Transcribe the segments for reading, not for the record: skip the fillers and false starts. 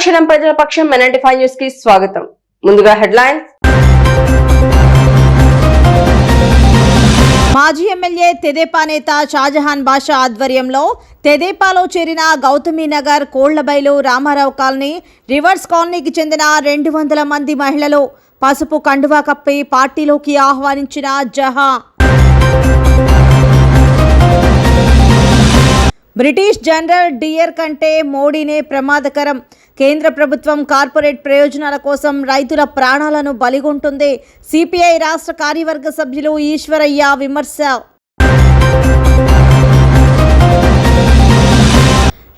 అనుక్షణం ప్రజల పక్షం M95 news కి స్వాగతం. ముందుగా హెడ్లైన్స్. మాజీ ఎమ్మెల్యే తెదేపా నేత షాజహాన్ బాషా ఆధ్వర్యంలో తెదేపాలో చేరిన గౌతమి నగర్, కోళ్లబైలు, రామారావు కాలనీ, రివర్స్ కాలనీకి చెందిన 200 మంది మహిళలు పసుపు కండువా కప్పి పార్టీలోకి ఆహ్వానించిన జహా. బ్రిటిష్ జనరల్ డియర్ కంటే మోడీనే ప్రమాదకరం. కేంద్ర ప్రభుత్వం కార్పొరేట్ ప్రయోజనాల కోసం రైతుల ప్రాణాలను బలిగొంటుంది. సిపిఐ రాష్ట్ర కార్యవర్గ సభ్యులు ఈశ్వరయ్య విమర్శ.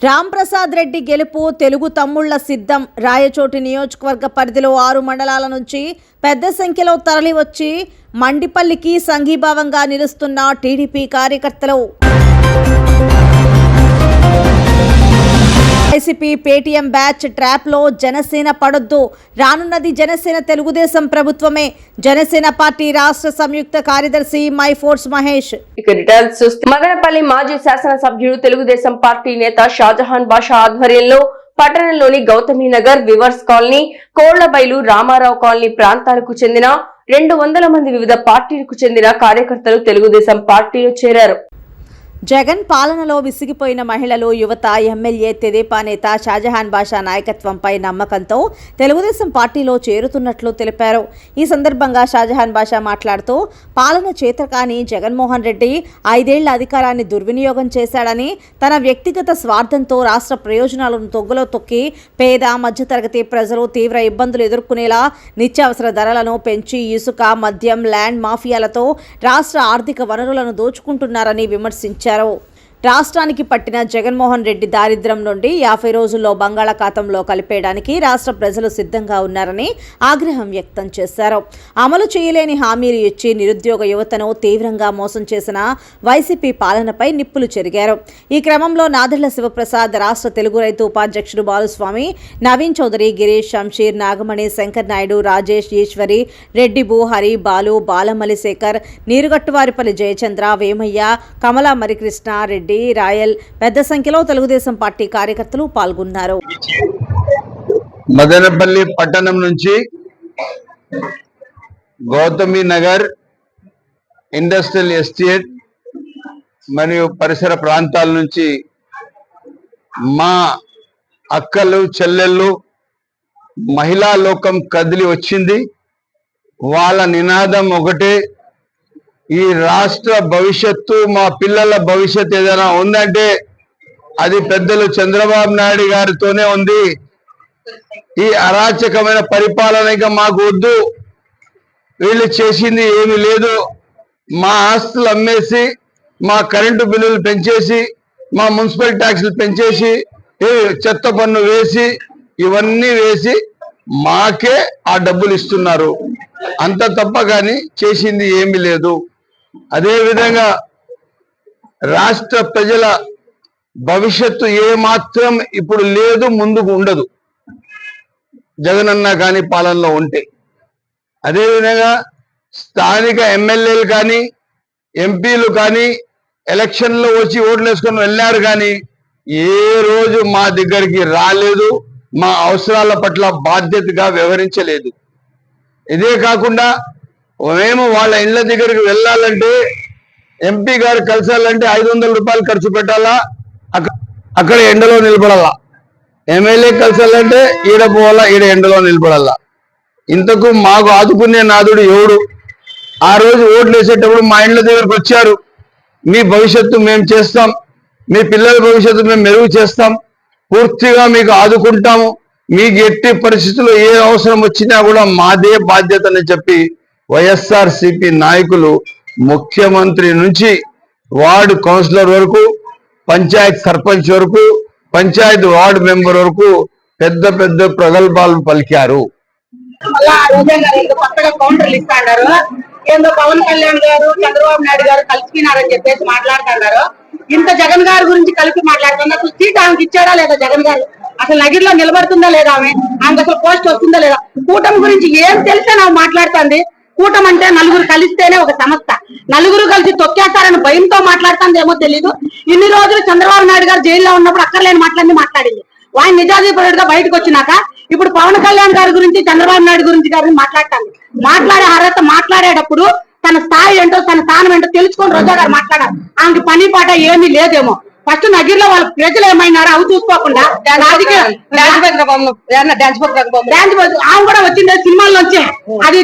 రాంప్రసాద్ రెడ్డి గెలుపు తెలుగు తమ్ముళ్ల సిద్ధం. రాయచోటి నియోజకవర్గ పరిధిలో 6 మండలాల నుంచి పెద్ద సంఖ్యలో తరలివచ్చి మండిపల్లికి సంఘీభావంగా నిలుస్తున్న టీడీపీ కార్యకర్తలు. వైసీపీ పేటీఎం బ్యాచ్ ట్రాప్ లో జనసేన పడొద్దు. రానున్నది జనసేన తెలుగుదేశం ప్రభుత్వమే. జనసేన పార్టీ రాష్ట్ర సంయుక్త కార్యదర్శి మై ఫోర్స్ మహేష్. ఇక డీటెయిల్స్ చూస్తే మదనపల్లి మాజీ శాసనసభ్యుడు తెలుగుదేశం పార్టీ నేత షాజహాన్ బాషా ఆధ్వర్యంలో పట్టణంలోని Gautami Nagar, weavers colony, Kollabailu, Ramarao colony ప్రాంతాలకు చెందిన 200 మంది వివిధ పార్టీలకు చెందిన కార్యకర్తలు తెలుగుదేశం పార్టీలో చేరారు. జగన్ పాలనలో విసిగిపోయిన మహిళలు, యువత ఎమ్మెల్యే తెదేపా నేత షాజహాన్ బాషా నాయకత్వంపై నమ్మకంతో తెలుగుదేశం పార్టీలో చేరుతున్నట్లు తెలిపారు. ఈ సందర్భంగా షాజహాన్ బాషా మాట్లాడుతూ పాలన చేతకాని జగన్మోహన్ రెడ్డి 5 ఏళ్ల అధికారాన్ని దుర్వినియోగం చేశాడని, తన వ్యక్తిగత స్వార్థంతో రాష్ట్ర ప్రయోజనాలను తొగ్గులో తొక్కి పేద మధ్యతరగతి ప్రజలు తీవ్ర ఇబ్బందులు ఎదుర్కొనేలా నిత్యావసర ధరలను పెంచి ఇసుక, మద్యం, ల్యాండ్ మాఫియాలతో రాష్ట్ర ఆర్థిక వనరులను దోచుకుంటున్నారని విమర్శించారు. రాష్ట్రానికి పట్టిన జగన్మోహన్ రెడ్డి దారిద్ర్యం నుండి 50 రోజుల్లో బంగాళాఖాతంలో కలిపేయడానికి రాష్ట్ర ప్రజలు సిద్ధంగా ఉన్నారని ఆగ్రహం వ్యక్తం చేశారు. అమలు చేయలేని హామీలు ఇచ్చి నిరుద్యోగ యువతను తీవ్రంగా మోసం చేసిన వైసీపీ పాలనపై నిప్పులు చెరిగారు. ఈ క్రమంలో నాదెళ్ల శివప్రసాద్, రాష్ట్ర తెలుగు రైతు ఉపాధ్యక్షుడు బాలుస్వామి, నవీన్ చౌదరి, గిరీష్, శంషీర్, నాగమణి, శంకర్ నాయుడు, రాజేష్, ఈశ్వరి, రెడ్డి, హరి, బాలు, బాలమల్లి శేఖర్, నీరుగట్టువారిపల్లి జయచంద్ర, వేమయ్య, కమలా మరికృష్ణ రెడ్డి, రాయల్ పెద్ద సంఖ్యలో తెలుగుదేశం పార్టీ కార్యకర్తలు పాల్గొన్నారు. మదనపల్లి పట్టణం నుంచి గౌతమి నగర్, ఇండస్ట్రియల్ ఎస్టేట్ మరియు పరిసర ప్రాంతాల నుంచి మా అక్కలు, చెల్లెళ్ళు, మహిళా లోకం కదిలి వచ్చింది. వాళ్ళ నినాదం ఒకటే, ఈ రాష్ట్ర భవిష్యత్తు, మా పిల్లల భవిష్యత్తు ఏదైనా ఉందంటే అది పెద్దలు చంద్రబాబు నాయుడు గారితోనే ఉంది. ఈ అరాచకమైన పరిపాలన ఇంకా మాకు వద్దు. వీళ్ళు చేసింది ఏమీ లేదు. మా ఆస్తులు అమ్మేసి, మా కరెంటు బిల్లులు పెంచేసి, మా మున్సిపల్ ట్యాక్సులు పెంచేసి, చెత్త పన్ను వేసి, ఇవన్నీ వేసి మాకే ఆ డబ్బులు ఇస్తున్నారు. అంత తప్ప కానీ చేసింది ఏమీ లేదు. అదేవిధంగా రాష్ట్ర ప్రజల భవిష్యత్తు ఏమాత్రం ఇప్పుడు లేదు, ముందుకు ఉండదు జగనన్న కానీ పాలనలో ఉంటే. అదేవిధంగా స్థానిక ఎమ్మెల్యేలు కానీ, ఎంపీలు కానీ ఎలక్షన్లో వచ్చి ఓట్లు వేసుకొని వెళ్ళారు కానీ ఏ రోజు మా దగ్గరికి రాలేదు, మా అవసరాల పట్ల బాధ్యతగా వ్యవహరించలేదు. ఇదే కాకుండా మేము వాళ్ళ ఇళ్ల దగ్గరికి వెళ్ళాలంటే, ఎంపీ గారు కలిసాలంటే 500 రూపాయలు ఖర్చు పెట్టాలా, అక్కడ ఎండలో నిలబడాలా. ఎమ్మెల్యే కలిసాలంటే ఈడ పోవాలా, ఈడ ఎండలో నిలబడాలా. ఇంతకు మాకు ఆదుకునే నాదుడు ఎవడు? ఆ రోజు ఓట్లు వేసేటప్పుడు మా ఇండ్ల దగ్గరకు వచ్చారు, మీ భవిష్యత్తు మేము చేస్తాం, మీ పిల్లల భవిష్యత్తు మేము మెరుగు చేస్తాం, పూర్తిగా మీకు ఆదుకుంటాము, మీకు ఎట్టి పరిస్థితుల్లో ఏ అవసరం వచ్చినా కూడా మాదే బాధ్యత అని చెప్పి వైఎస్ఆర్సీపీ నాయకులు ముఖ్యమంత్రి నుంచి వార్డు కౌన్సిలర్ వరకు, పంచాయత్ సర్పంచ్ వరకు, పంచాయత్ వార్డు మెంబర్ వరకు పెద్ద పెద్ద ప్రగల్భాలు పలికారు. పవన్ కళ్యాణ్ గారు, చంద్రబాబు నాయుడు గారు కలిసినారని చెప్పేసి మాట్లాడుతున్నారు. ఇంత జగన్ గారి గురించి కలిపి మాట్లాడుతున్నారు. అసలు సీట్ ఆమెకి ఇచ్చాడా లేదా జగన్ గారు? అసలు నగిరిలో నిలబడుతుందా లేదా? ఆమెకు అసలు పోస్ట్ వస్తుందా లేదా? కూటమి గురించి ఏం తెలిసే నాకు మాట్లాడుతుంది. కూటమి అంటే నలుగురు కలిస్తేనే ఒక సంస్థ. నలుగురు కలిసి తొక్కేస్తారని భయంతో మాట్లాడుతుందేమో తెలీదు. ఇన్ని రోజులు చంద్రబాబు నాయుడు గారు జైల్లో ఉన్నప్పుడు అక్కర్లేని మాట్లాడింది. ఆయన నిజాధిపరుడుగా బయటకు వచ్చినాక ఇప్పుడు పవన్ కళ్యాణ్ గారి గురించి చంద్రబాబు నాయుడు గురించి గారిని మాట్లాడతాను. మాట్లాడే అర్హత మాట్లాడేటప్పుడు తన స్థాయి ఏంటో తన స్థానం ఏంటో తెలుసుకొని రోజా గారు మాట్లాడారు. ఆమెకి పని పాట ఏమీ లేదేమో. ఫస్ట్ నగిరిలో వాళ్ళ ప్రజలు ఏమైనారో అవి చూసుకోకుండా ఆమె కూడా వచ్చింది సినిమాల నుంచి, అది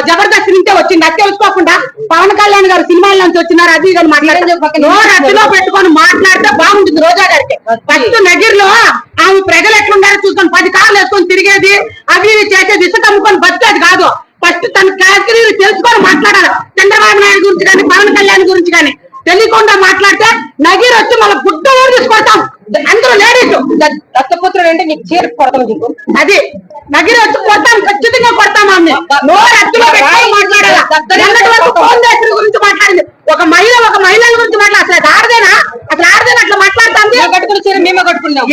జబర్దస్త్ నుంచే వచ్చింది. అది తెలుసుకోకుండా పవన్ కళ్యాణ్ గారు సినిమాల నుంచి వచ్చినారు అది కానీ మాట్లాడిలో పెట్టుకొని మాట్లాడితే బాగుంటుంది రోజా గారికి. ఫస్ట్ నగిరిలో ఆమె ప్రజలు ఎట్లుండారో చూసుకొని 10 కార్లు వేసుకొని తిరిగేది అవి చేసేది ఇసుక అమ్ముకొని బతికేది కాదు. ఫస్ట్ తన కేటగిరీలు తెలుసుకొని మాట్లాడాలి. చంద్రబాబు నాయుడు గురించి కానీ పవన్ కళ్యాణ్ గురించి కానీ తెలియకుండా మాట్లాడితే నగిరి వచ్చి మళ్ళీ గుడ్డ తీసుకొడతాం. అందరూ లేడీస్ దత్తపుత్రుడు అంటే నీకు చీర కొడతాం నీకు, అది నగిరి వచ్చి కొడతాం, ఖచ్చితంగా కొడతాం. ఆమె నోరు అత్తులో పెట్టుకొని మాట్లాడాలి. ఫోన్ చేసిన గురించి మాట్లాడింది. ఒక మహిళల గురించి మాట్లాడాలి. అసలు ఆడదేనా అట్లా మాట్లాడుతుంది. కట్టుకుని చీర మేమే కట్టుకున్నాం.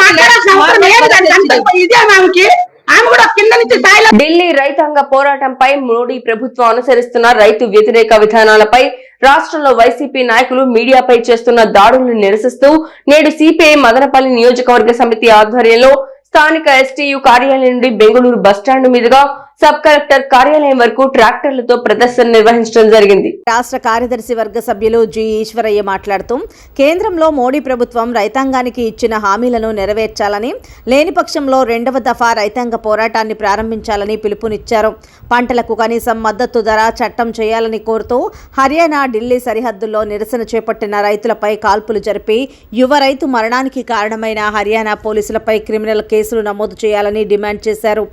మాట్లాడాల్సిన అవసరం ఏమి ఇదే ఆమెకి. ఆమె కూడా కింద నుంచి స్థాయిలో. ఢిల్లీ రైతాంగ పోరాటంపై మోడీ ప్రభుత్వం అనుసరిస్తున్న రైతు వ్యతిరేక విధానాలపై రాష్ట్రంలో వైసీపీ నాయకులు మీడియాపై చేస్తున్న దాడులను నిరసిస్తూ నేడు సిపిఐ మదనపల్లి నియోజకవర్గ సమితి ఆధ్వర్యంలో స్థానిక ఎస్టీయూ కార్యాలయం నుండి బెంగళూరు బస్టాండ్ మీదుగా సబ్ కలెక్టర్ కార్యాలయం వరకు ట్రాక్టర్లతో ప్రదర్శన నిర్వహించడం జరిగింది. రాష్ట్ర కార్యదర్శి వర్గ సభ్యులు జి ఈశ్వరయ్య మాట్లాడుతూ కేంద్రంలో మోడీ ప్రభుత్వం రైతాంగానికి ఇచ్చిన హామీలను నెరవేర్చాలని, లేని పక్షంలో 2వ దఫా రైతాంగ పోరాటాన్ని ప్రారంభించాలని పిలుపునిచ్చారు. పంటలకు కనీసం మద్దతు ధర చట్టం చేయాలని కోరుతూ హర్యానా, ఢిల్లీ సరిహద్దుల్లో నిరసన చేపట్టిన రైతులపై కాల్పులు జరిపి యువ రైతు మరణానికి కారణమైన హర్యానా పోలీసులపై క్రిమినల్ కేసులు నమోదు చేయాలని డిమాండ్ చేశారు.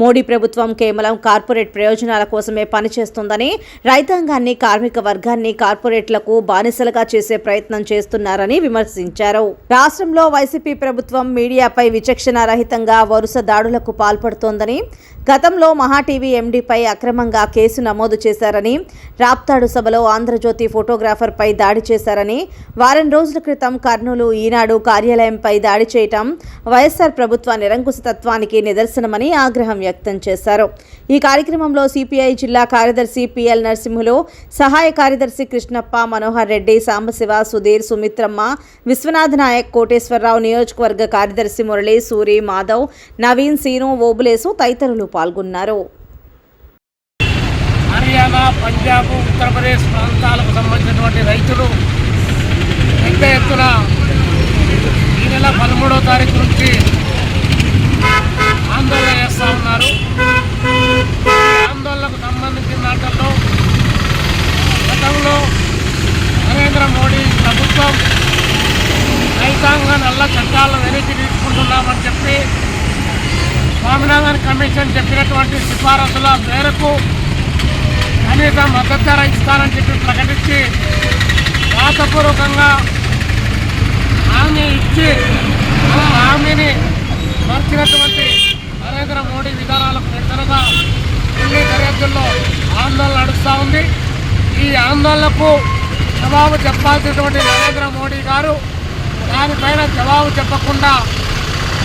మోడీ ప్రభుత్వం కేవలం కార్పొరేట్ ప్రయోజనాల కోసమే పనిచేస్తుందని, రైతాంగాన్ని, కార్మిక వర్గాన్ని కార్పొరేట్లకు బానిసలుగా చేసే ప్రయత్నం చేస్తున్నారని విమర్శించారు. రాష్ట్రంలో వైసీపీ ప్రభుత్వం మీడియాపై విచక్షణ రహితంగా వరుస దాడులకు పాల్పడుతోందని, గతంలో మహాటీవీ ఎండీపై అక్రమంగా కేసు నమోదు చేశారని, రాప్తాడు సభలో ఆంధ్రజ్యోతి ఫోటోగ్రాఫర్పై దాడి చేశారని, వారం రోజుల క్రితం కర్నూలు ఈనాడు కార్యాలయంపై దాడి చేయటం వైఎస్ఆర్ ప్రభుత్వ నిరంకుశతత్వానికి నిదర్శనమని ఆగ్రహం వ్యక్తం చేశారు. ఈ కార్యక్రమంలో సిపిఐ జిల్లా కార్యదర్శి పిఎల్ నరసింహులు, సహాయ కార్యదర్శి కృష్ణప్ప, మనోహర్ రెడ్డి, సాంబశివ, సుధీర్, సుమిత్రమ్మ, విశ్వనాథ్ నాయక్, కోటేశ్వరరావు, నియోజకవర్గ కార్యదర్శి మురళి, సూరి, మాధవ్, నవీన్, సీను, ఓబులేసు తదితరులు పాల్గొన్నారు. హర్యానా, పంజాబ్, ఉత్తరప్రదేశ్ ప్రాంతాలకు సంబంధించినటువంటి రైతులు పెద్ద ఎత్తున ఈ నెల 13వ తారీఖు నుంచి ఆందోళన చేస్తూ ఉన్నారు. ఆందోళనకు సంబంధించిన దాంట్లో గతంలో నరేంద్ర మోడీ ప్రభుత్వం రైతాంగ నల్ల చట్టాలను వెనక్కి తీసుకుంటున్నామని చెప్పి స్వామినాథన్ కమిషన్ చెప్పినటువంటి సిఫారసుల మేరకు కనీస మద్దతు ధర ఇస్తానని చెప్పి ప్రకటించి రాతపూర్వకంగా హామీ ఇచ్చి ఆ హామీని మార్చినటువంటి నరేంద్ర మోడీ విధానాలకు నిరసనగా ఢిల్లీ సరిహద్దుల్లో ఆందోళన నడుస్తూ ఉంది. ఈ ఆందోళనకు జవాబు చెప్పాల్సినటువంటి నరేంద్ర మోడీ గారు దానిపైన జవాబు చెప్పకుండా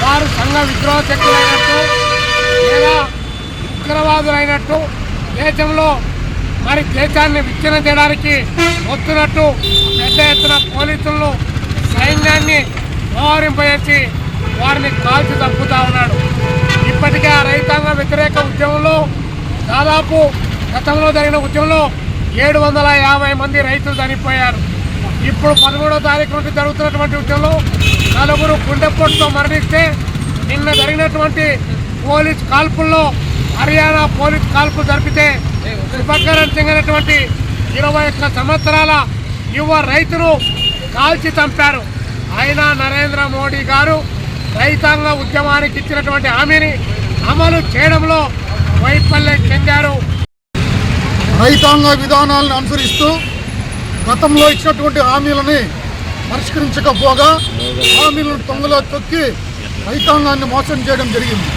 వారు సంఘ విద్రోహ శక్తులైనట్టు లేదా ఉగ్రవాదులైనట్టు దేశంలో మరి దేశాన్ని విచ్ఛిన్నం చేయడానికి వస్తున్నట్టు పెద్ద ఎత్తున పోలీసులను, సైన్యాన్ని మోహరింపజేసి వారిని కాల్చి చంపుతా ఉన్నాడు. ఇప్పటికే ఆ రైతాంగ వ్యతిరేక ఉద్యమంలో దాదాపు గతంలో జరిగిన ఉద్యమంలో 750 మంది రైతులు చనిపోయారు. ఇప్పుడు 13వ తారీఖు నుండి జరుగుతున్నటువంటి ఉద్యమంలో 4 గుండెపోటుతో మరణిస్తే నిన్న జరిగినటువంటి పోలీస్ కాల్పుల్లో హర్యానా పోలీస్ కాల్పులు జరిపితే శుభకరణ్ సింగ్ అనేటువంటి 21 సంవత్సరాల యువ రైతును కాల్చి చంపారు. అయినా నరేంద్ర మోడీ గారు రైతాంగ ఉద్యమానికి ఇచ్చినటువంటి హామీని అమలు చేయడంలో వైఫల్యం చెందారు. రైతాంగ విధానాలను అనుసరిస్తూ గతంలో ఇచ్చినటువంటి హామీలని పరిష్కరించకపోగా హామీలను తొంగలో తొక్కి రైతాంగాన్ని మోసం చేయడం జరిగింది.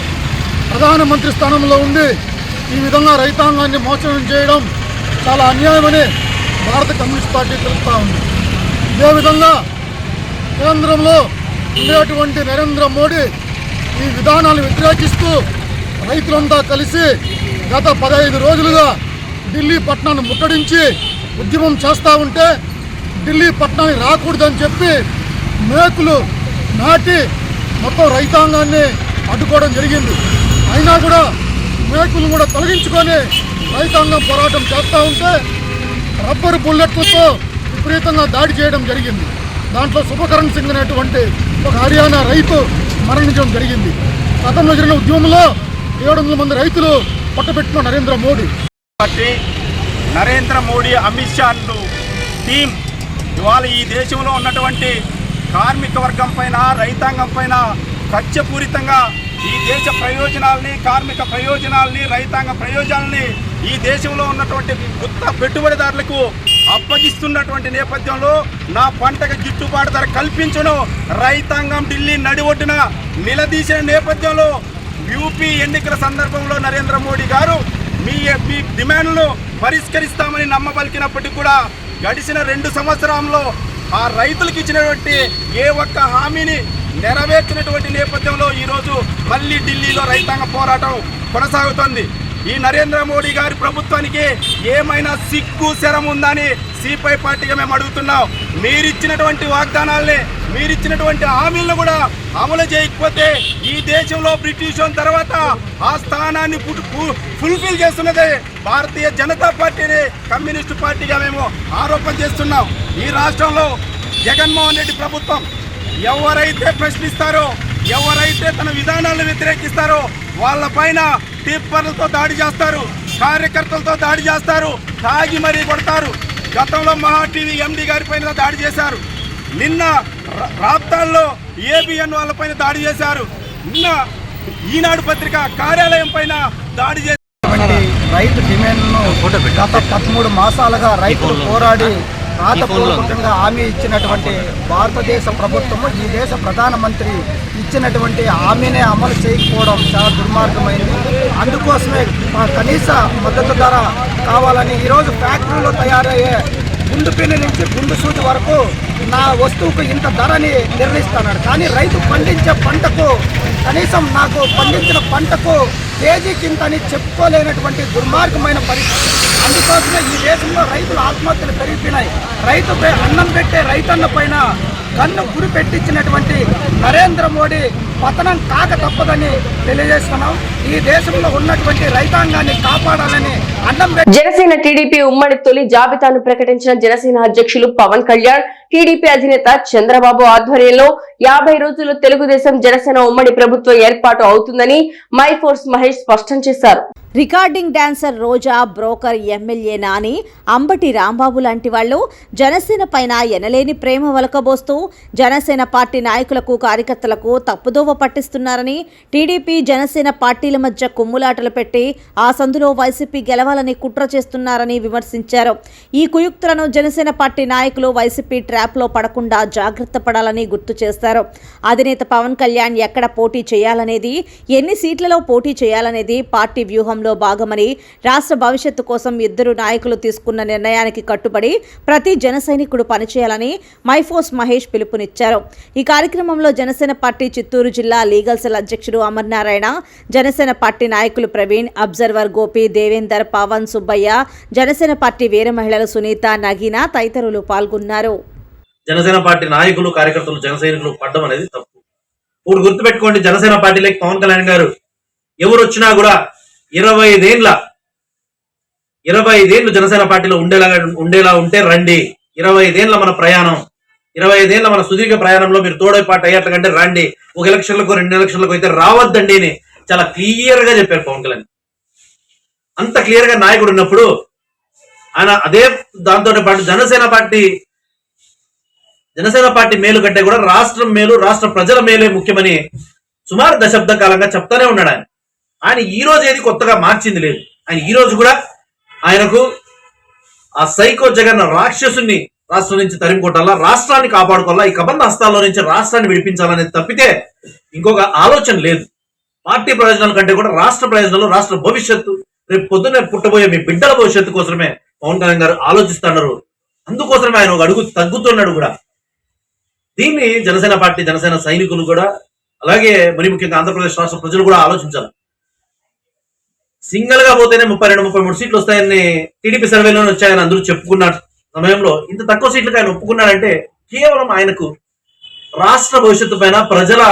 ప్రధానమంత్రి స్థానంలో ఉండి ఈ విధంగా రైతాంగాన్ని మోసం చేయడం చాలా అన్యాయమని భారత కమ్యూనిస్ట్ పార్టీ తెలుపుతా ఉంది. ఇదే విధంగా కేంద్రంలో ఉండేటువంటి నరేంద్ర మోడీ ఈ విధానాలు వ్యతిరేకిస్తూ రైతులంతా కలిసి గత 15 రోజులుగా ఢిల్లీ పట్టణాన్ని ముట్టడించి ఉద్యమం చేస్తూ ఉంటే ఢిల్లీ పట్టణానికి రాకూడదని చెప్పి మేకులు నాటి మొత్తం రైతాంగాన్ని అడ్డుకోవడం జరిగింది. అయినా కూడా నాయకులను కూడా తొలగించుకొని రైతాంగం పోరాటం చేస్తూ ఉంటే రబ్బరు బుల్లెట్లతో విపరీతంగా దాడి చేయడం జరిగింది. దాంట్లో శుభకరణ్ సింగ్ అనేటువంటి ఒక హర్యానా రైతు మరణించడం జరిగింది. గతంలో జరిగిన ఉద్యమంలో 700 మంది రైతులు పట్టబెట్టిన నరేంద్ర మోడీ అమిత్ షా టీం ఇవాళ ఈ దేశంలో ఉన్నటువంటి కార్మిక వర్గం పైన రైతాంగం పైన కక్షపూరితంగా ఈ దేశ ప్రయోజనాల్ని, కార్మిక ప్రయోజనాల్ని, రైతాంగ ప్రయోజనాల్ని ఈ దేశంలో ఉన్నటువంటి కొత్త పెట్టుబడిదారులకు అప్పగిస్తున్నటువంటి నేపథ్యంలో నా పంటకు గిట్టుబాటు ధర కల్పించడం రైతాంగం ఢిల్లీ నడిఒడ్డున నిలదీసిన నేపథ్యంలో యూపీ ఎన్నికల సందర్భంలో నరేంద్ర మోడీ గారు మీ డిమాండ్లను పరిష్కరిస్తామని నమ్మబలికినప్పటికీ కూడా గడిచిన 2 సంవత్సరాల్లో ఆ రైతులకు ఇచ్చినటువంటి ఏ ఒక్క హామీని నెరవేర్చినటువంటి నేపథ్యంలో ఈరోజు మళ్ళీ ఢిల్లీలో రైతాంగ పోరాటం కొనసాగుతోంది. ఈ నరేంద్ర మోడీ గారి ప్రభుత్వానికి ఏమైనా సిగ్గు శరం ఉందని సిపిఐ పార్టీగా మేము అడుగుతున్నాం. మీరిచ్చినటువంటి వాగ్దానాల్ని, మీరిచ్చినటువంటి హామీలను కూడా అమలు చేయకపోతే ఈ దేశంలో బ్రిటిష్ తర్వాత ఆ స్థానాన్ని ఫుల్ఫిల్ చేస్తున్నదే భారతీయ జనతా పార్టీని కమ్యూనిస్టు పార్టీగా మేము ఆరోపణ చేస్తున్నాం. ఈ రాష్ట్రంలో జగన్మోహన్ రెడ్డి ప్రభుత్వం ఎవరైతే ప్రశ్నిస్తారో, ఎవరైతే తన విధానాలను వ్యతిరేకిస్తారో వాళ్ళ పైన టిప్పర్లతో దాడి చేస్తారు, కార్యకర్తలతో దాడి చేస్తారు, తాగి మరీ కొడతారు. గతంలో మహా టీవీ ఎండి గారి పైన దాడి చేశారు. నిన్న రాప్తాల్లో ఏబిఎన్ వాళ్ళ పైన దాడి చేశారు. నిన్న ఈనాడు పత్రిక కార్యాలయం పైన దాడి చేశారు. రైతు డిమాండ్ను గత 13 మాసాలుగా రైతులు పోరాడి రాతపూర్వకంగా హామీ ఇచ్చినటువంటి భారతదేశ ప్రభుత్వము, ఈ దేశ ప్రధానమంత్రి ఇచ్చినటువంటి హామీనే అమలు చేయకపోవడం చాలా దుర్మార్గమైంది. అందుకోసమే కనీస మద్దతు ధర కావాలని ఈరోజు ఫ్యాక్టరీలో తయారయ్యే గుండు పిన్ని నుంచి గుండు సూది వరకు నా వస్తువుకు ఇంత ధరని నిర్ణయిస్తున్నాడు. కానీ రైతు పండించే పంటకు కనీసం నాకు పండించిన పంటకు కేజీకి ఇంత అని చెప్పుకోలేనటువంటి దుర్మార్గమైన పరిస్థితి. అందుకోసమే ఈ దేశంలో రైతుల ఆత్మహత్యలు పెరిగిపోయినాయి. రైతుపై అన్నం పెట్టే రైతన్న పైన కన్ను గురి పెట్టించినటువంటి నరేంద్ర మోడీ పతనం కాక తప్పదని తెలియజేస్తున్నాం. ఈ దేశంలో ఉన్నటువంటి రైతాంగాన్ని కాపాడాలని జనసేన టీడీపీ ఉమ్మడి తొలి జాబితాను ప్రకటించిన జనసేన అధ్యక్షులు పవన్ కళ్యాణ్, టీడీపీ అధినేత చంద్రబాబు ఆధ్వర్యంలో 50 రోజుల్లో తెలుగుదేశం జనసేన ఉమ్మడి ప్రభుత్వం ఏర్పాటు అవుతుందని మైఫోర్స్ మహేష్ స్పష్టం చేశారు. రికార్డింగ్ డాన్సర్ రోజా, బ్రోకర్ ఎమ్మెల్యే నాని, అంబటి రాంబాబు లాంటి వాళ్ళు జనసేన పైన ఎనలేని ప్రేమ వలకబోస్తూ జనసేన పార్టీ నాయకులకు, కార్యకర్తలకు తప్పుదోవ పట్టిస్తున్నారని, టీడీపీ జనసేన పార్టీల మధ్య కుమ్ములాటలు పెట్టి ఆ సందులో వైసీపీ గెలవాలని కుట్ర చేస్తున్నారని విమర్శించారు. ఈ కుయుక్తులను జనసేన పార్టీ నాయకులు వైసీపీ ట్రాప్లో పడకుండా జాగ్రత్త పడాలని గుర్తు చేశారు. అధినేత పవన్ కళ్యాణ్ ఎక్కడ పోటీ చేయాలనేది, ఎన్ని సీట్లలో పోటీ చేయాలనేది పార్టీ వ్యూహంలో భాగమని, రాష్ట్ర భవిష్యత్తు కోసం ఇద్దరు నాయకులు తీసుకున్న నిర్ణయానికి కట్టుబడి ప్రతి జన సైనికుడు పనిచేయాలని మైఫోర్స్ మహేష్ పిలుపునిచ్చారు. ఈ కార్యక్రమంలో జనసేన పార్టీ చిత్తూరు జిల్లా లీగల్ సెల్ అధ్యక్షుడు అమర్నారాయణ, జనసేన పార్టీ నాయకులు ప్రవీణ్, అబ్జర్వర్ గోపి, దేవేందర్, పవన్, సుబ్బయ్య, జనసేన పార్టీ వీర మహిళలు సునీత, నగీనా తదితరులు పాల్గొన్నారు. జనసేన పార్టీ నాయకులు, కార్యకర్తలు, జన సైనికులు పడ్డం అనేది తప్పు. ఇప్పుడు గుర్తుపెట్టుకోండి, జనసేన పార్టీలోకి పవన్ కళ్యాణ్ గారు ఎవరు వచ్చినా కూడా 25 ఏళ్ళు జనసేన పార్టీలో ఉండేలా ఉంటే రండి. 25 ఏళ్ళ మన ప్రయాణం, 25 ఏళ్ళ మన సుదీర్ఘ ప్రయాణంలో మీరు తోడైపాటు అయ్యేట్లకంటే రండి. 1 ఎలక్షన్లకు 2 ఎలక్షన్లకు అయితే రావద్దండి అని చాలా క్లియర్ గా చెప్పారు పవన్ కళ్యాణ్. అంత క్లియర్ గా నాయకుడు ఉన్నప్పుడు ఆయన అదే దాంతో పాటు జనసేన పార్టీ మేలు కంటే కూడా రాష్ట్రం మేలు, రాష్ట్ర ప్రజల మేలే ముఖ్యమని సుమారు దశాబ్ద కాలంగా చెప్తానే ఉన్నాడు ఆయన. ఆయన ఈ రోజు ఏది కొత్తగా మార్చింది లేదు. ఆయన ఈ రోజు కూడా ఆయనకు ఆ సైకో జగన్ రాక్షసుని రాష్ట్రం నుంచి తరిమికొట్టాలా, రాష్ట్రాన్ని కాపాడుకోవాలా, ఈ కబంధ హస్తాల్లో నుంచి రాష్ట్రాన్ని విడిపించాలనేది తప్పితే ఇంకొక ఆలోచన లేదు. పార్టీ ప్రయోజనాల కంటే కూడా రాష్ట్ర ప్రయోజనాలు, రాష్ట్ర భవిష్యత్తు, రేపు పొద్దున్నే పుట్టబోయే మీ బిడ్డల భవిష్యత్తు కోసమే పవన్ కళ్యాణ్ గారు ఆలోచిస్తున్నారు. అందుకోసమే ఆయన ఒక అడుగు తగ్గుతున్నాడు కూడా. దీన్ని జనసేన పార్టీ, జనసేన సైనికులు కూడా, అలాగే మరి ముఖ్యంగా ఆంధ్రప్రదేశ్ రాష్ట్ర ప్రజలు కూడా ఆలోచించాలి. సింగిల్ గా పోతేనే 32-33 సీట్లు వస్తాయని టీడీపీ సర్వేలోనే వచ్చాయని అందరూ చెప్పుకున్న సమయంలో ఇంత తక్కువ సీట్లకు ఆయన ఒప్పుకున్నాడంటే కేవలం ఆయనకు రాష్ట్ర భవిష్యత్తు పైన, ప్రజల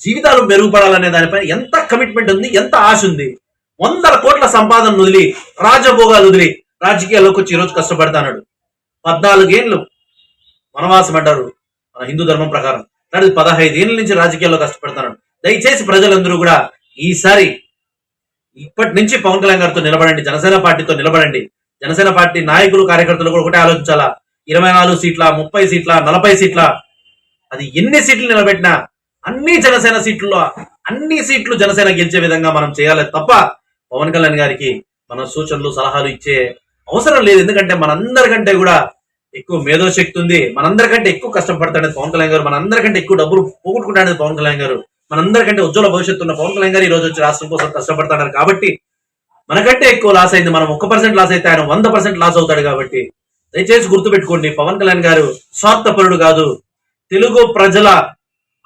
జీవితాలు మెరుగుపడాలనే దానిపైన ఎంత కమిట్మెంట్ ఉంది, ఎంత ఆశ ఉంది. 100 కోట్ల సంపాదన వదిలి, రాజభోగాలు వదిలి రాజకీయాల్లోకి వచ్చి ఈరోజు కష్టపడతాడు. 14 ఏళ్ళు వనవాసం అంటారు మన హిందూ ధర్మం ప్రకారం. 15 ఏళ్ళ నుంచి రాజకీయాల్లో కష్టపడతాడు. దయచేసి ప్రజలందరూ కూడా ఈసారి ఇప్పటి నుంచి పవన్ కళ్యాణ్ గారితో నిలబడండి, జనసేన పార్టీతో నిలబడండి. జనసేన పార్టీ నాయకులు కార్యకర్తలు కూడా ఒకటే ఆలోచించాలా, 24 సీట్ల, 30 సీట్ల, 40 సీట్ల, అది ఎన్ని సీట్లు నిలబెట్టినా అన్ని జనసేన సీట్లలో అన్ని సీట్లు జనసేన గెలిచే విధంగా మనం చేయాలి తప్ప పవన్ కళ్యాణ్ గారికి మన సూచనలు సలహాలు ఇచ్చే అవసరం లేదు. ఎందుకంటే మనందరికంటే కూడా ఎక్కువ మేధోశక్తి ఉంది, మనందరికంటే ఎక్కువ కష్టపడతాడు పవన్ కళ్యాణ్ గారు, మనందరికంటే ఎక్కువ డబ్బులు పోగొట్టుకుంటాడు పవన్ కళ్యాణ్ గారు, మనందరికంటే ఉజ్వల భవిష్యత్తు ఉన్న పవన్ కళ్యాణ్ గారు ఈ రోజు వచ్చి రాష్ట్రం కోసం కష్టపడతాడు. కాబట్టి మనకంటే ఎక్కువ లాస్ అయింది, మనం 1% లాస్ అయితే ఆయన 100% లాస్ అవుతాడు. కాబట్టి దయచేసి గుర్తుపెట్టుకోండి, పవన్ కళ్యాణ్ గారు స్వార్థపరుడు కాదు. తెలుగు ప్రజల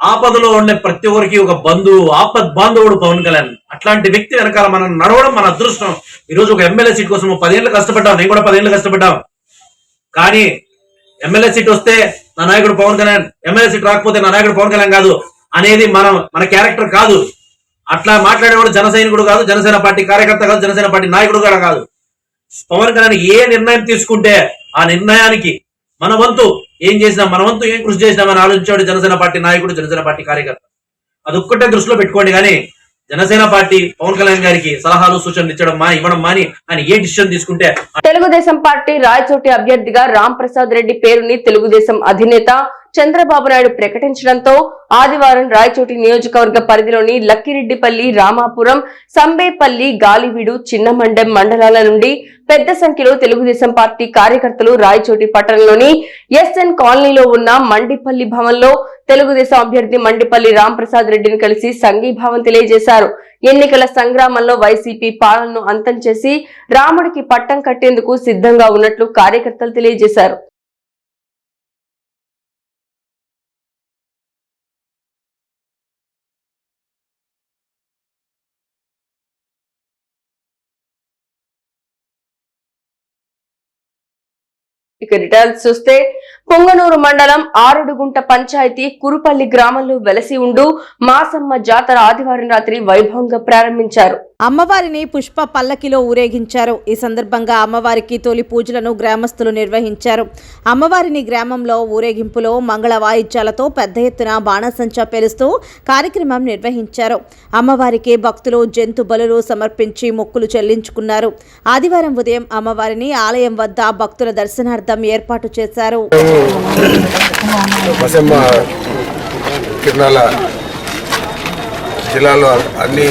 ఆపదలో ఉండే ప్రతి ఒక్కరికి ఒక బంధువు, ఆపద్ బాంధవుడు పవన్ కళ్యాణ్. అట్లాంటి వ్యక్తి వెనకాల మనం నడవడం మన అదృష్టం. ఈ రోజు ఒక ఎమ్మెల్యే సీట్ కోసం 10 ఏళ్ళు కష్టపడ్డాం, నేను కూడా 10 ఏళ్ళు కష్టపడ్డాం. కానీ ఎమ్మెల్యే సీట్ వస్తే నా నాయకుడు పవన్ కళ్యాణ్, ఎమ్మెల్యే సీట్ రాకపోతే నా నాయకుడు పవన్ కళ్యాణ్ కాదు అనేది మన క్యారెక్టర్ కాదు. అట్లా మాట్లాడేవాడు జన సైనికుడు కాదు, జనసేన పార్టీ కార్యకర్త కాదు, జనసేన పార్టీ నాయకుడు కూడా కాదు. పవన్ కళ్యాణ్ ఏ నిర్ణయం తీసుకుంటే ఆ నిర్ణయానికి మన వంతు ఏం చేసినా, మన వంతు ఏం కృషి చేసినామని ఆలోచించాడు జనసేన పార్టీ నాయకుడు, జనసేన పార్టీ కార్యకర్త. అదొక్కటే దృష్టిలో పెట్టుకోండి. కానీ జనసేన పార్టీ పవన్ కళ్యాణ్ గారికి సలహాలు సూచనలు ఇవ్వడం మాని ఆయన ఏ డిసిషన్ తీసుకుంటే. తెలుగుదేశం పార్టీ రాయచోటి అభ్యర్థిగా రామ్ ప్రసాద్ రెడ్డి పేరుని తెలుగుదేశం అధినేత చంద్రబాబు నాయుడు ప్రకటించడంతో ఆదివారం రాయచోటి నియోజకవర్గ పరిధిలోని లక్కిరెడ్డిపల్లి, రామాపురం, సంబేపల్లి, గాలివీడు, చిన్నమండెం మండలాల నుండి పెద్ద సంఖ్యలో తెలుగుదేశం పార్టీ కార్యకర్తలు రాయచోటి పట్టణంలోని ఎస్ఎన్ కాలనీలో ఉన్న మండిపల్లి భవన్లో తెలుగుదేశం అభ్యర్థి మండిపల్లి రామ్ ప్రసాద్ రెడ్డిని కలిసి సంఘీభావం తెలియజేశారు. ఎన్నికల సంగ్రామంలో వైసీపీ పాలనను అంతం చేసి రాముడికి పట్టం కట్టేందుకు సిద్ధంగా ఉన్నట్లు కార్యకర్తలు తెలియజేశారు. ఇక డీటెయిల్స్ చూస్తే పొంగనూరు మండలం ఆరుడుగుంట పంచాయతీ కురుపల్లి గ్రామంలో వెలసి ఉండు మాసమ్మ జాతర ఆదివారం రాత్రి వైభవంగా ప్రారంభించారు. అమ్మవారిని పుష్ప పల్లకిలో ఊరేగించారు. ఈ సందర్భంగా అమ్మవారికి తొలి పూజలను గ్రామస్తులు నిర్వహించారు. అమ్మవారిని గ్రామంలో ఊరేగింపులో మంగళ వాయిద్యాలతో పెద్ద ఎత్తున బాణసంచా పేలుస్తూ కార్యక్రమం నిర్వహించారు. అమ్మవారికి భక్తులు జంతు బలులు సమర్పించి మొక్కులు చెల్లించుకున్నారు. ఆదివారం ఉదయం అమ్మవారిని ఆలయం వద్ద భక్తుల దర్శనార్థం ఏర్పాటు చేశారు. జిల్లాలో అన్ని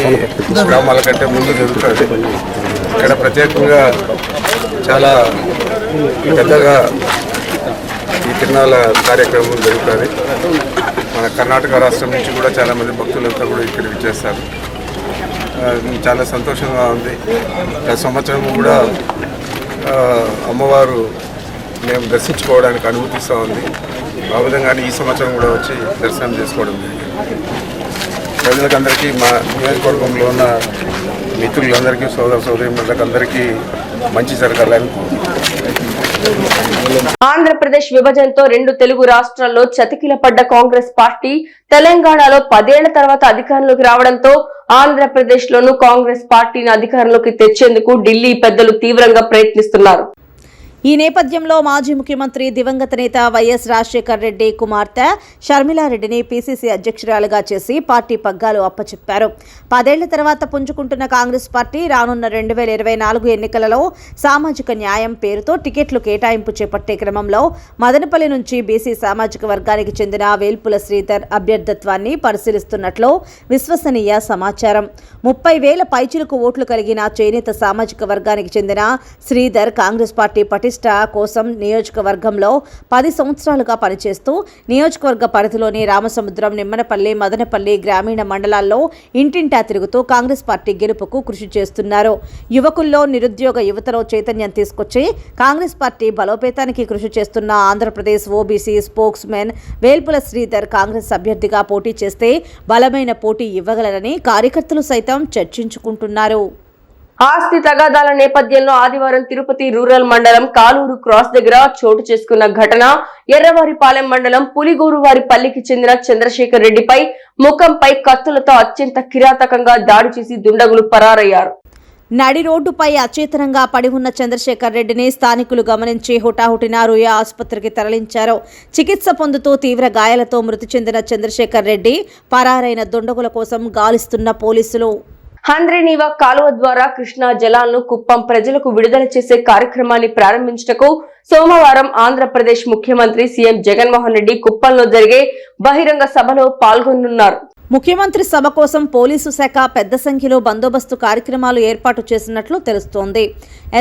గ్రామాల కంటే ముందు జరుగుతుంది. ఇక్కడ ప్రత్యేకంగా చాలా పెద్దగా ఈ తిరునాళ్ళ కార్యక్రమం జరుగుతుంది. మన కర్ణాటక రాష్ట్రం నుంచి కూడా చాలామంది భక్తులంతా కూడా ఇక్కడికి వచ్చేస్తారు. చాలా సంతోషంగా ఉంది. గత సంవత్సరం కూడా అమ్మవారు మేము దర్శించుకోవడానికి అనుమతిస్తూ ఉంది. ఆ విధంగానే ఈ సంవత్సరం కూడా వచ్చి దర్శనం చేసుకోవడం జరిగింది. ప్రజలకందరికీ, మా నియోజకవర్గంలో ఉన్న మిత్రులందరికీ, సోదర సోదరీమణులకు అందరికీ మంచి జరగాలని. ఆంధ్రప్రదేశ్ విభజనతో 2 తెలుగు రాష్ట్రాల్లో చతికిలపడ్డ కాంగ్రెస్ పార్టీ తెలంగాణలో 10 ఏళ్ల తర్వాత అధికారంలోకి రావడంతో ఆంధ్రప్రదేశ్ లోనూ కాంగ్రెస్ పార్టీని అధికారంలోకి తెచ్చేందుకు ఢిల్లీ పెద్దలు తీవ్రంగా ప్రయత్నిస్తున్నారు. ఈ నేపథ్యంలో మాజీ ముఖ్యమంత్రి దివంగత నేత వైఎస్ రాజశేఖర్ రెడ్డి కుమార్తె షర్మిలారెడ్డిని పీసీసీ అధ్యక్షురాలుగా చేసి పార్టీ పగ్గాలు అప్పచెప్పారు. 10 ఏళ్ల తర్వాత పుంజుకుంటున్న కాంగ్రెస్ పార్టీ రానున్న 2024 ఎన్నికలలో సామాజిక న్యాయం పేరుతో టికెట్లు కేటాయింపు చేపట్టే క్రమంలో మదనపల్లి నుంచి బీసీ సామాజిక వర్గానికి చెందిన వేల్పుల శ్రీధర్ అభ్యర్థిత్వాన్ని పరిశీలిస్తున్నట్లు విశ్వసనీయ సమాచారం. 30,000 పైచిలకు ఓట్లు కలిగిన చేనేత సామాజిక వర్గానికి చెందిన శ్రీధర్ కాంగ్రెస్ పార్టీ కోసం నియోజకవర్గంలో 10 సంవత్సరాలుగా పనిచేస్తూ నియోజకవర్గ పరిధిలోని రామసముద్రం, నిమ్మనపల్లి, మదనపల్లి గ్రామీణ మండలాల్లో ఇంటింటా తిరుగుతూ కాంగ్రెస్ పార్టీ గెలుపుకు కృషి చేస్తున్నారు. యువకుల్లో, నిరుద్యోగ యువతలో చైతన్యం తీసుకొచ్చి కాంగ్రెస్ పార్టీ బలోపేతానికి కృషి చేస్తున్న Andhra Pradesh OBC spokesmen Velpula Sridhar Congress అభ్యర్థిగా పోటీ చేస్తే బలమైన పోటీ ఇవ్వగలరని కార్యకర్తలు సైతం చర్చించుకుంటున్నారు. ఆస్తి తగాదాల నేపథ్యంలో ఆదివారం తిరుపతి రూరల్ మండలం కాలూరు క్రాస్ దగ్గర చోటు చేసుకున్న ఘటన ఎర్రవారిపాలెం మండలం పులిగూరువారిపల్లికి చెందిన చంద్రశేఖర్ రెడ్డిపై ముఖంపై కత్తులతో అత్యంత కిరాతకంగా దాడి చేసి దుండగులు పరారయ్యారు. నడి రోడ్డుపై అచేతనంగా పడి ఉన్న చంద్రశేఖర్ రెడ్డిని స్థానికులు గమనించి హుటాహుటిన రుయా ఆసుపత్రికి తరలించారు. చికిత్స పొందుతూ తీవ్ర గాయాలతో మృతి చెందిన చంద్రశేఖర్ రెడ్డి పరారైన దుండగుల కోసం గాలిస్తున్న పోలీసులు. హంద్రీనీవా కాలువ ద్వారా కృష్ణా జలాలను కుప్పం ప్రజలకు విడుదల చేసే కార్యక్రమాన్ని ప్రారంభించటకు సోమవారం ఆంధ్రప్రదేశ్ ముఖ్యమంత్రి సీఎం జగన్మోహన్ రెడ్డి కుప్పంలో జరిగే బహిరంగ సభలో పాల్గొనున్నారు. ముఖ్యమంత్రి సభ కోసం పోలీసు శాఖ పెద్ద సంఖ్యలో బందోబస్తు కార్యక్రమాలు ఏర్పాటు చేసినట్లు తెలుస్తోంది.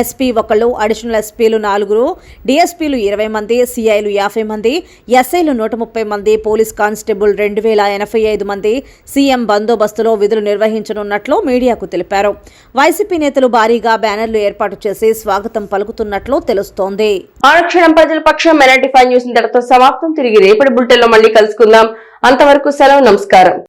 ఎస్పీ 1, అడిషనల్ ఎస్పీలు 4, డీఎస్పీలు 20 మంది, సీఐలు 50 మంది, ఎస్ఐలు 130 మంది, పోలీస్ కానిస్టేబుల్ 2085 మంది సీఎం బందోబస్తులో విధులు నిర్వహించనున్నట్లు మీడియాకు తెలిపారు. వైసీపీ నేతలు భారీగా బ్యానర్లు ఏర్పాటు చేసి స్వాగతం పలుకుతున్నట్లు తెలుస్తోంది. ఆరక్షణం ప్రజల పక్షం MNT5 న్యూస్ ఇంతటితో సమాప్తం. తిరిగి రేపటి బులెటిన్లో మళ్ళీ కలుసుకుందాం. అంతవరకు సెలవు. నమస్కారం.